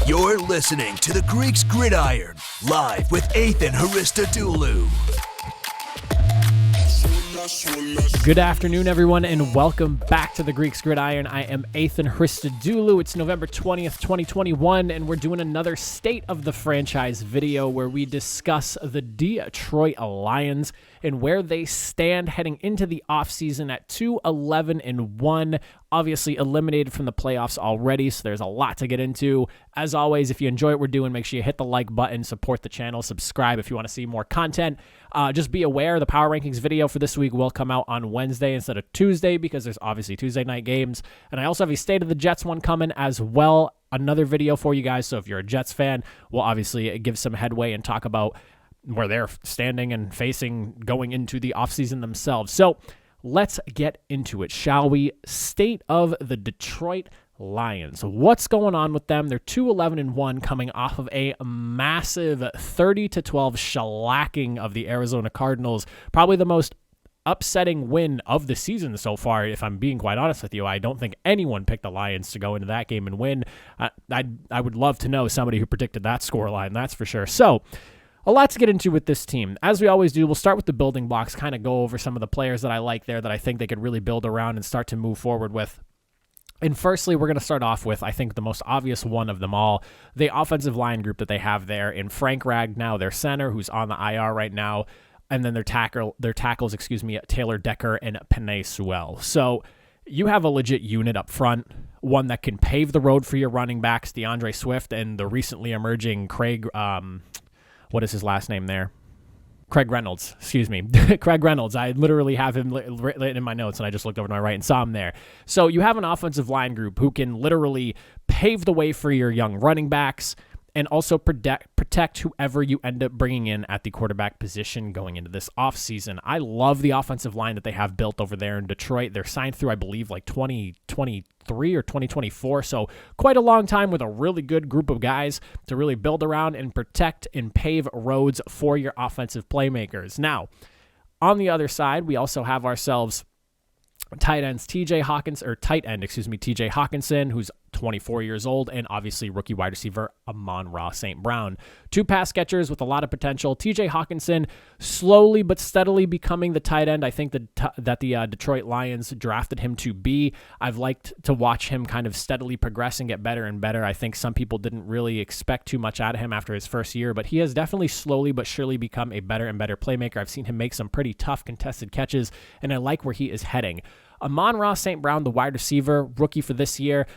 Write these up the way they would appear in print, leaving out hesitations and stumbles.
You're listening to the Greeks Gridiron, live with Athan Hristodulu. Good afternoon, everyone, and welcome back to the Greeks Gridiron. I am Athan Hristodulu. It's November 20th, 2021, and we're doing another State of the Franchise video where we discuss the Detroit Lions and where they stand heading into the offseason at 2-11-1. Obviously eliminated from the playoffs already, so there's a lot to get into. As always, if you enjoy what we're doing, make sure you hit the like button, support the channel, subscribe if you want to see more content. Just be aware the Power Rankings video for this week will come out on Wednesday instead of Tuesday because there's obviously Tuesday night games. And I also have a State of the Jets one coming as well, another video for you guys. So if you're a Jets fan, we'll obviously give some headway and talk about where they're standing and facing going into the offseason themselves. So let's get into it, shall we? State of the Detroit Lions. What's going on with them? They're 2-11-1 coming off of a massive 30-12 shellacking of the Arizona Cardinals. Probably the most upsetting win of the season so far, if I'm being quite honest with you. I don't think anyone picked the Lions to go into that game and win. I would love to know somebody who predicted that scoreline, that's for sure. So, a lot to get into with this team. As we always do, we'll start with the building blocks, kind of go over some of the players that I like there that I think they could really build around and start to move forward with. And firstly, we're going to start off with, I think, the most obvious one of them all, the offensive line group that they have there in Frank Ragnow, their center, who's on the IR right now, and then their tackles, Taylor Decker and Penei Sewell. So you have a legit unit up front, one that can pave the road for your running backs, DeAndre Swift, and the recently emerging Craig, what is his last name there? Craig Reynolds, Craig Reynolds. I literally have him written in my notes, and I just looked over to my right and saw him there. So you have an offensive line group who can literally pave the way for your young running backs and also protect whoever you end up bringing in at the quarterback position going into this offseason. I love the offensive line that they have built over there in Detroit. They're signed through, I believe, like 2023 or 2024, so quite a long time with a really good group of guys to really build around and protect and pave roads for your offensive playmakers. Now, on the other side, we also have ourselves tight end TJ Hawkinson, who's 24 years old, and obviously rookie wide receiver Amon-Ra St. Brown. Two pass catchers with a lot of potential. TJ Hawkinson slowly but steadily becoming the tight end I think that the Detroit Lions drafted him to be. I've liked to watch him kind of steadily progress and get better and better. I think some people didn't really expect too much out of him after his first year, but he has definitely slowly but surely become a better and better playmaker. I've seen him make some pretty tough contested catches, and I like where he is heading. Amon-Ra St. Brown, the wide receiver, rookie for this year,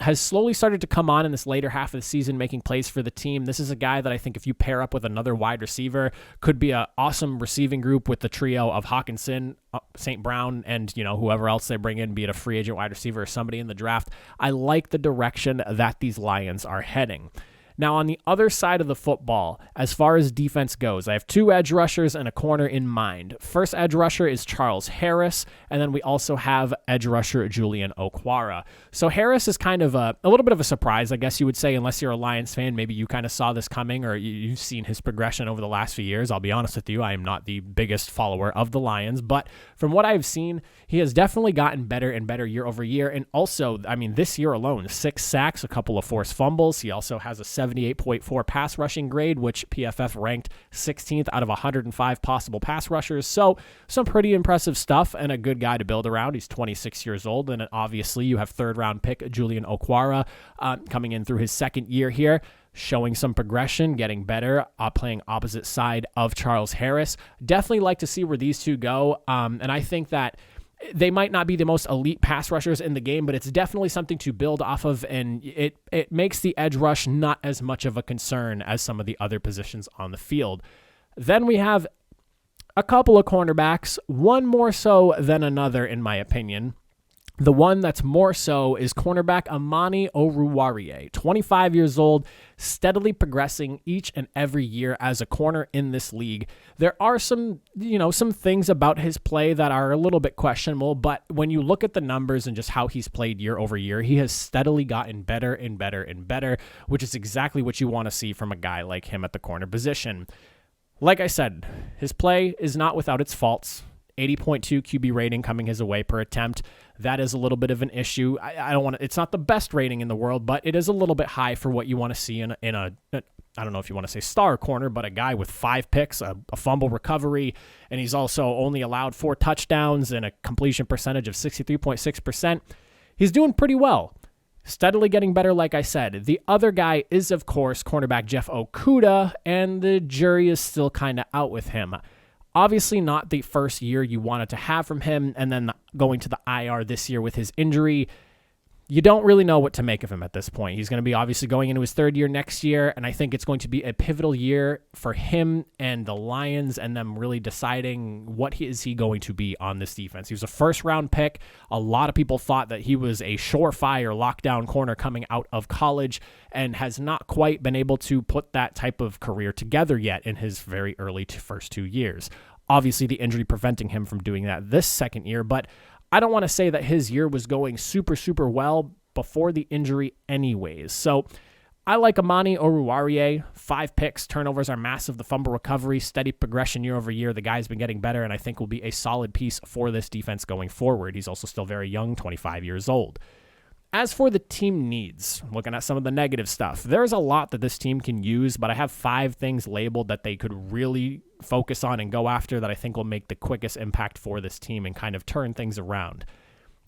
has slowly started to come on in this later half of the season, making plays for the team. This is a guy that I think if you pair up with another wide receiver, could be an awesome receiving group with the trio of Hawkinson, St. Brown, and whoever else they bring in, be it a free agent wide receiver or somebody in the draft. I like the direction that these Lions are heading. Now, on the other side of the football, as far as defense goes, I have two edge rushers and a corner in mind. First edge rusher is Charles Harris, and then we also have edge rusher Julian Okwara. So Harris is kind of a little bit of a surprise, I guess you would say, unless you're a Lions fan. Maybe you kind of saw this coming or you've seen his progression over the last few years. I'll be honest with you, I am not the biggest follower of the Lions, but from what I've seen, he has definitely gotten better and better year over year. And also, this year alone, 6 sacks, a couple of forced fumbles. He also has a 78.4 pass rushing grade, which PFF ranked 16th out of 105 possible pass rushers. So some pretty impressive stuff and a good guy to build around. He's 26 years old, and obviously you have third-round pick Julian Okwara coming in through his second year here, showing some progression, getting better, playing opposite side of Charles Harris. Definitely like to see where these two go, and I think that they might not be the most elite pass rushers in the game, but it's definitely something to build off of, and it makes the edge rush not as much of a concern as some of the other positions on the field. Then we have a couple of cornerbacks, one more so than another, in my opinion. The one that's more so is cornerback Amani O'Ruarier, 25 years old, steadily progressing each and every year as a corner in this league. There are some things about his play that are a little bit questionable, but when you look at the numbers and just how he's played year over year, he has steadily gotten better and better and better, which is exactly what you want to see from a guy like him at the corner position. Like I said, his play is not without its faults. 80.2 QB rating coming his way per attempt. That is a little bit of an issue. I don't want to, it's not the best rating in the world, but it is a little bit high for what you want to see in a I don't know if you want to say star corner, but a guy with 5 picks, a fumble recovery, and he's also only allowed 4 touchdowns and a completion percentage of 63.6%. He's doing pretty well. Steadily getting better, like I said. The other guy is, of course, cornerback Jeff Okuda, and the jury is still kind of out with him. Obviously not the first year you wanted to have from him, and then going to the IR this year with his injury. You don't really know what to make of him at this point. He's going to be obviously going into his 3rd year next year, and I think it's going to be a pivotal year for him and the Lions and them really deciding what is he going to be on this defense. He was a first-round pick. A lot of people thought that he was a surefire lockdown corner coming out of college and has not quite been able to put that type of career together yet in his very early first 2 years. Obviously, the injury preventing him from doing that this 2nd year, but I don't want to say that his year was going super, super well before the injury anyways. So I like Amani O'Ruarier. 5 picks. Turnovers are massive. The fumble recovery, steady progression year over year. The guy's been getting better, and I think will be a solid piece for this defense going forward. He's also still very young, 25 years old. As for the team needs, looking at some of the negative stuff, there's a lot that this team can use, but I have 5 things labeled that they could really focus on and go after that I think will make the quickest impact for this team and kind of turn things around.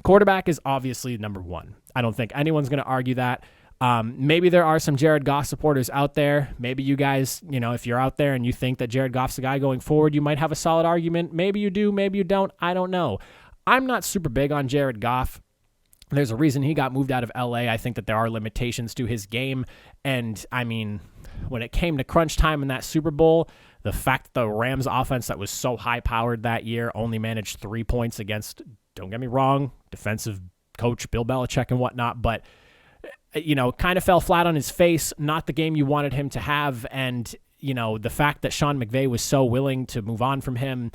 Quarterback is obviously number 1. I don't think anyone's going to argue that. Maybe there are some Jared Goff supporters out there. Maybe you guys, if you're out there and you think that Jared Goff's the guy going forward, you might have a solid argument. Maybe you do, maybe you don't. I don't know. I'm not super big on Jared Goff. There's a reason he got moved out of LA. I think that there are limitations to his game. And I mean, when it came to crunch time in that Super Bowl, the fact that the Rams offense that was so high powered that year only managed 3 points against, don't get me wrong, defensive coach Bill Belichick and whatnot, but kind of fell flat on his face, not the game you wanted him to have. And, the fact that Sean McVay was so willing to move on from him,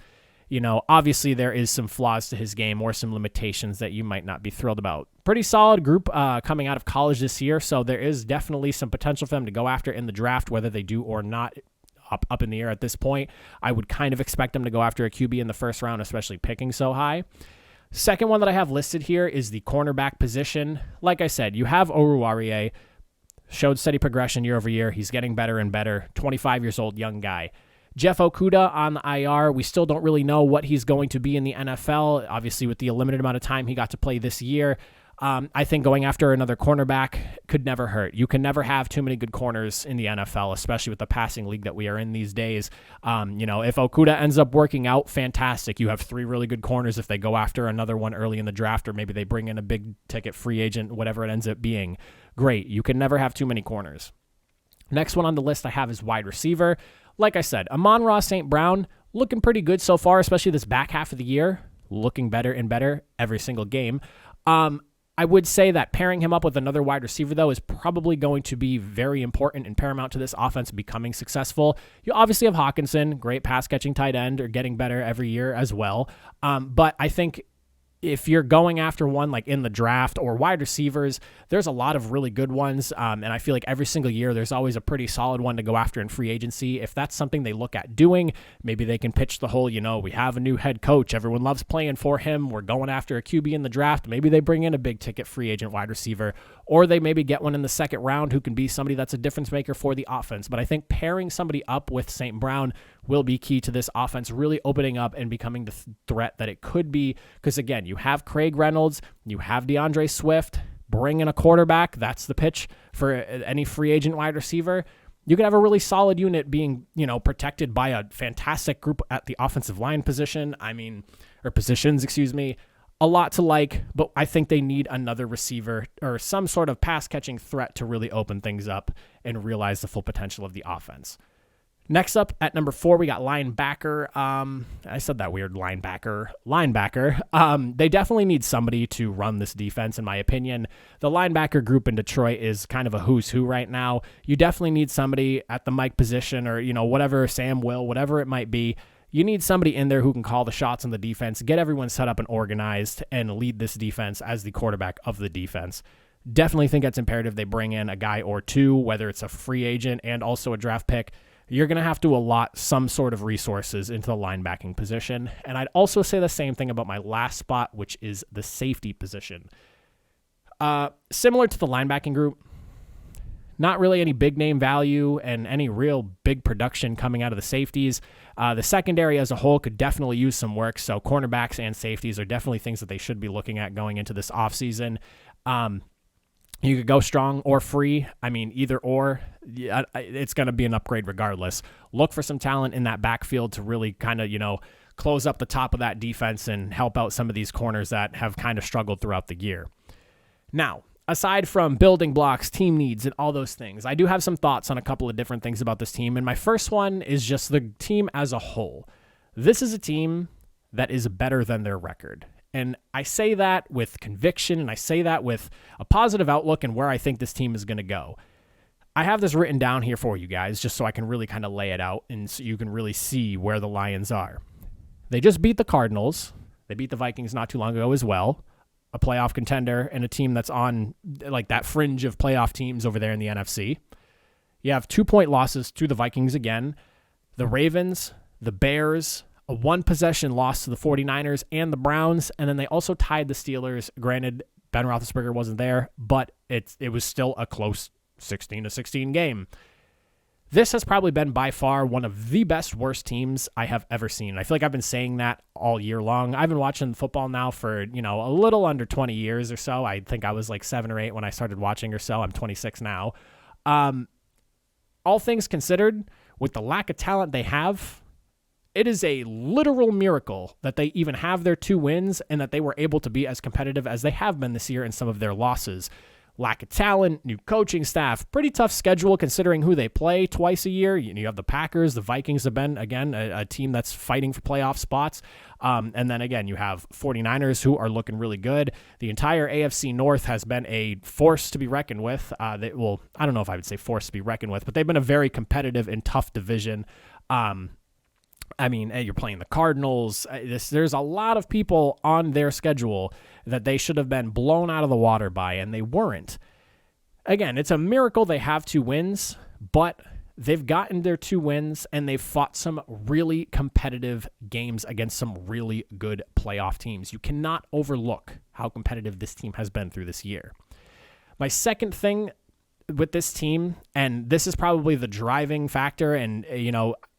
obviously there is some flaws to his game or some limitations that you might not be thrilled about. Pretty solid group coming out of college this year, so there is definitely some potential for them to go after in the draft, whether they do or not. Up in the air at this point. I would kind of expect them to go after a QB in the first round, especially picking so high. Second one that I have listed here is the cornerback position. Like I said, you have O'Ruarier, showed steady progression year over year. He's getting better and better. 25 years old, young guy. Jeff Okuda on the IR. We still don't really know what he's going to be in the NFL. Obviously, with the limited amount of time he got to play this year, I think going after another cornerback could never hurt. You can never have too many good corners in the NFL, especially with the passing league that we are in these days. If Okuda ends up working out, fantastic. You have 3 really good corners if they go after another one early in the draft, or maybe they bring in a big ticket free agent, whatever it ends up being. Great. You can never have too many corners. Next one on the list I have is wide receiver. Like I said, Amon-Ra St. Brown looking pretty good so far, especially this back half of the year, looking better and better every single game. I would say that pairing him up with another wide receiver, though, is probably going to be very important and paramount to this offense becoming successful. You obviously have Hawkinson, great pass-catching tight end, or getting better every year as well. But I think if you're going after one like in the draft or wide receivers, there's a lot of really good ones. And I feel like every single year there's always a pretty solid one to go after in free agency. If that's something they look at doing, maybe they can pitch the whole, we have a new head coach. Everyone loves playing for him. We're going after a QB in the draft. Maybe they bring in a big ticket free agent wide receiver, or they maybe get one in the 2nd round who can be somebody that's a difference maker for the offense. But I think pairing somebody up with St. Brown will be key to this offense really opening up and becoming the threat that it could be. Because again, you have Craig Reynolds, you have DeAndre Swift, bring in a quarterback. That's the pitch for any free agent wide receiver. You could have a really solid unit being, protected by a fantastic group at the offensive line positions, A lot to like, but I think they need another receiver or some sort of pass-catching threat to really open things up and realize the full potential of the offense. Next up at number 4, we got linebacker. I said that weird linebacker. They definitely need somebody to run this defense, in my opinion. The linebacker group in Detroit is kind of a who's who right now. You definitely need somebody at the Mike position or, whatever, Sam Will, whatever it might be. You need somebody in there who can call the shots on the defense, get everyone set up and organized, and lead this defense as the quarterback of the defense. Definitely think that's imperative they bring in a guy or two, whether it's a free agent and also a draft pick. you're going to have to allot some sort of resources into the linebacking position. And I'd also say the same thing about my last spot, which is the safety position. Similar to the linebacking group, not really any big name value and any real big production coming out of the safeties. The secondary as a whole could definitely use some work. So cornerbacks and safeties are definitely things that they should be looking at going into this offseason. You could go strong or free. I mean, either or, it's going to be an upgrade regardless. Look for some talent in that backfield to really kind of, close up the top of that defense and help out some of these corners that have kind of struggled throughout the year. Now, aside from building blocks, team needs, and all those things, I do have some thoughts on a couple of different things about this team. And my first one is just the team as a whole. This is a team that is better than their record. And I say that with conviction, and I say that with a positive outlook and where I think this team is going to go. I have this written down here for you guys just so I can really kind of lay it out and so you can really see where the Lions are. They just beat the Cardinals. They beat the Vikings not too long ago as well. A playoff contender and a team that's on like that fringe of playoff teams over there in the NFC. You have 2-point losses to the Vikings again, the Ravens, the Bears, a one-possession loss to the 49ers and the Browns, and then they also tied the Steelers. Granted, Ben Roethlisberger wasn't there, but it was still a close 16-16 game. This has probably been by far one of the worst teams I have ever seen. I feel like I've been saying that all year long. I've been watching football now for, a little under 20 years or so. I think I was like 7 or 8 when I started watching or so. I'm 26 now. All things considered, with the lack of talent they have, it is a literal miracle that they even have their 2 wins and that they were able to be as competitive as they have been this year in some of their losses. Lack of talent, new coaching staff, pretty tough schedule considering who they play twice a year. You have the Packers, the Vikings have been, again, a team that's fighting for playoff spots. And then again, you have 49ers who are looking really good. The entire AFC North has been a force to be reckoned with. I don't know if I would say force to be reckoned with, but they've been a very competitive and tough division. You're playing the Cardinals. There's a lot of people on their schedule that they should have been blown out of the water by, and they weren't. Again, it's a miracle they have 2 wins, but they've gotten their 2 wins, and they've fought some really competitive games against some really good playoff teams. You cannot overlook how competitive this team has been through this year. My second thing with this team, and this is probably the driving factor, and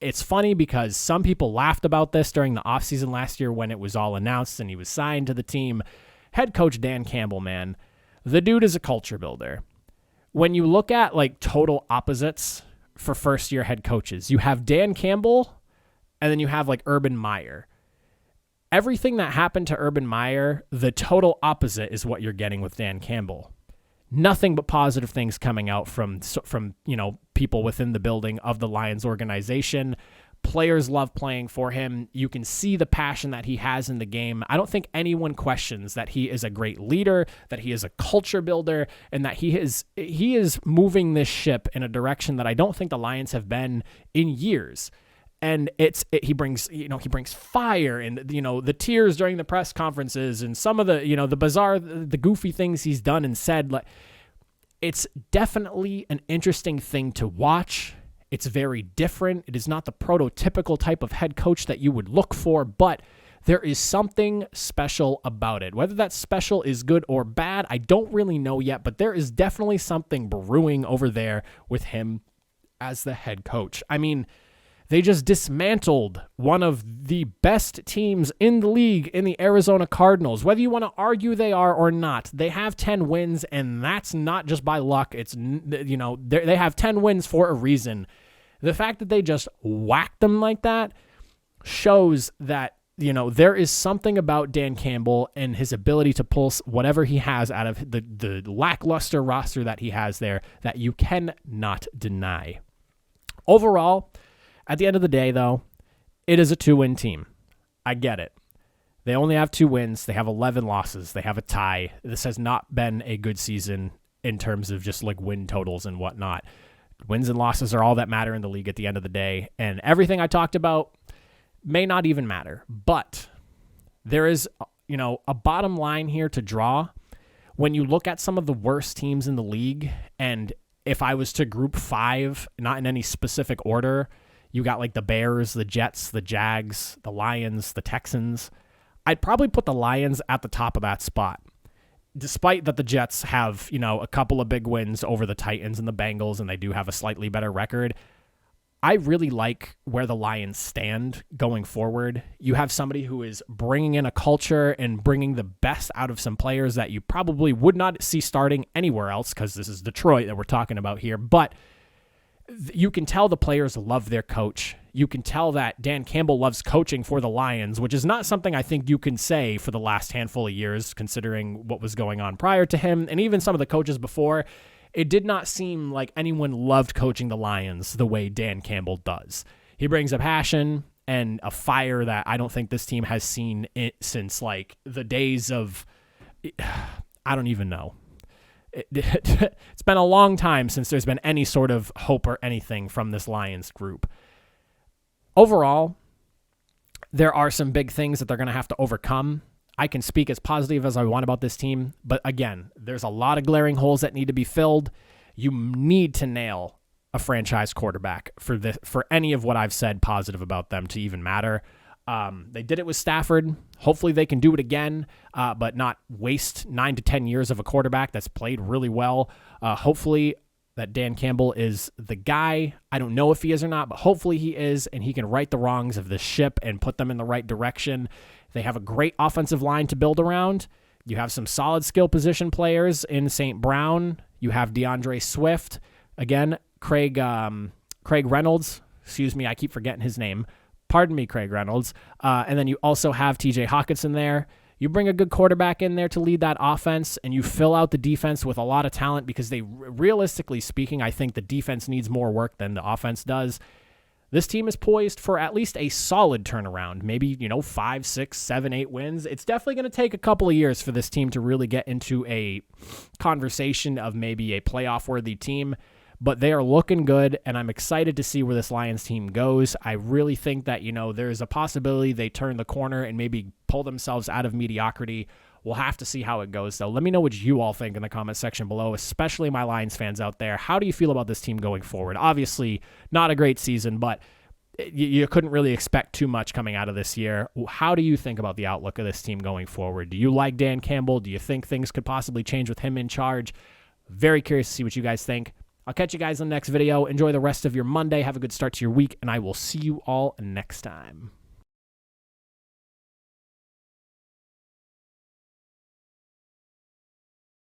it's funny because some people laughed about this during the offseason last year when it was all announced and he was signed to the team. Head coach Dan Campbell, man, the dude is a culture builder. When you look at like total opposites for first-year head coaches, you have Dan Campbell, and then you have like Urban Meyer. Everything that happened to Urban Meyer, the total opposite is what you're getting with Dan Campbell. Nothing but positive things coming out from people within the building of the Lions organization. Players love playing for him. You can see the passion that he has in the game. I don't think anyone questions that he is a great leader, that he is a culture builder, and that he is moving this ship in a direction that I don't think the Lions have been in years. And he brings fire and the tears during the press conferences and some of the bizarre, the goofy things he's done and said. Like, it's definitely an interesting thing to watch. It's very different. It is not the prototypical type of head coach that you would look for, but there is something special about it. Whether that special is good or bad, I don't really know yet, but there is definitely something brewing over there with him as the head coach. I mean, they just dismantled one of the best teams in the league in the Arizona Cardinals. Whether you want to argue they are or not, they have 10 wins, and that's not just by luck. It's, they have 10 wins for a reason. The fact that they just whacked them like that shows that, there is something about Dan Campbell and his ability to pull whatever he has out of the lackluster roster that he has there that you cannot deny. Overall, at the end of the day, though, it is a 2-win team. I get it. They only have 2 wins. They have 11 losses. They have a tie. This has not been a good season in terms of just like win totals and whatnot. Wins and losses are all that matter in the league at the end of the day. And everything I talked about may not even matter. But there is, a bottom line here to draw. When you look at some of the worst teams in the league, and if I was to group 5, not in any specific order, you got like the Bears, the Jets, the Jags, the Lions, the Texans. I'd probably put the Lions at the top of that spot. Despite that the Jets have, a couple of big wins over the Titans and the Bengals, and they do have a slightly better record, I really like where the Lions stand going forward. You have somebody who is bringing in a culture and bringing the best out of some players that you probably would not see starting anywhere else, because this is Detroit that we're talking about here. But you can tell the players love their coach. You can tell that Dan Campbell loves coaching for the Lions, which is not something I think you can say for the last handful of years, considering what was going on prior to him, and even some of the coaches before. It did not seem like anyone loved coaching the Lions the way Dan Campbell does. He brings a passion and a fire that I don't think this team has seen since like the days of, I don't even know. It's been a long time since there's been any sort of hope or anything from this Lions group. Overall, there are some big things that they're going to have to overcome. I can speak as positive as I want about this team, but again, there's a lot of glaring holes that need to be filled. You need to nail a franchise quarterback for any of what I've said positive about them to even matter. They did it with Stafford. Hopefully they can do it again, but not waste 9 to 10 years of a quarterback that's played really well. Hopefully that Dan Campbell is the guy. I don't know if he is or not, but hopefully he is, and he can right the wrongs of the ship and put them in the right direction. They have a great offensive line to build around. You have some solid skill position players in St. Brown. You have DeAndre Swift. Again, Craig Reynolds. Excuse me, I keep forgetting his name. Pardon me, Craig Reynolds. And then you also have TJ Hawkins in there. You bring a good quarterback in there to lead that offense, and you fill out the defense with a lot of talent, because realistically speaking, I think the defense needs more work than the offense does. This team is poised for at least a solid turnaround, maybe, 5, 6, 7, 8 wins. It's definitely going to take a couple of years for this team to really get into a conversation of maybe a playoff-worthy team, but they are looking good, and I'm excited to see where this Lions team goes. I really think that, there's a possibility they turn the corner and maybe pull themselves out of mediocrity. We'll have to see how it goes, though. Let me know what you all think in the comment section below, especially my Lions fans out there. How do you feel about this team going forward? Obviously, not a great season, but you couldn't really expect too much coming out of this year. How do you think about the outlook of this team going forward? Do you like Dan Campbell? Do you think things could possibly change with him in charge? Very curious to see what you guys think. I'll catch you guys in the next video. Enjoy the rest of your Monday. Have a good start to your week, and I will see you all next time.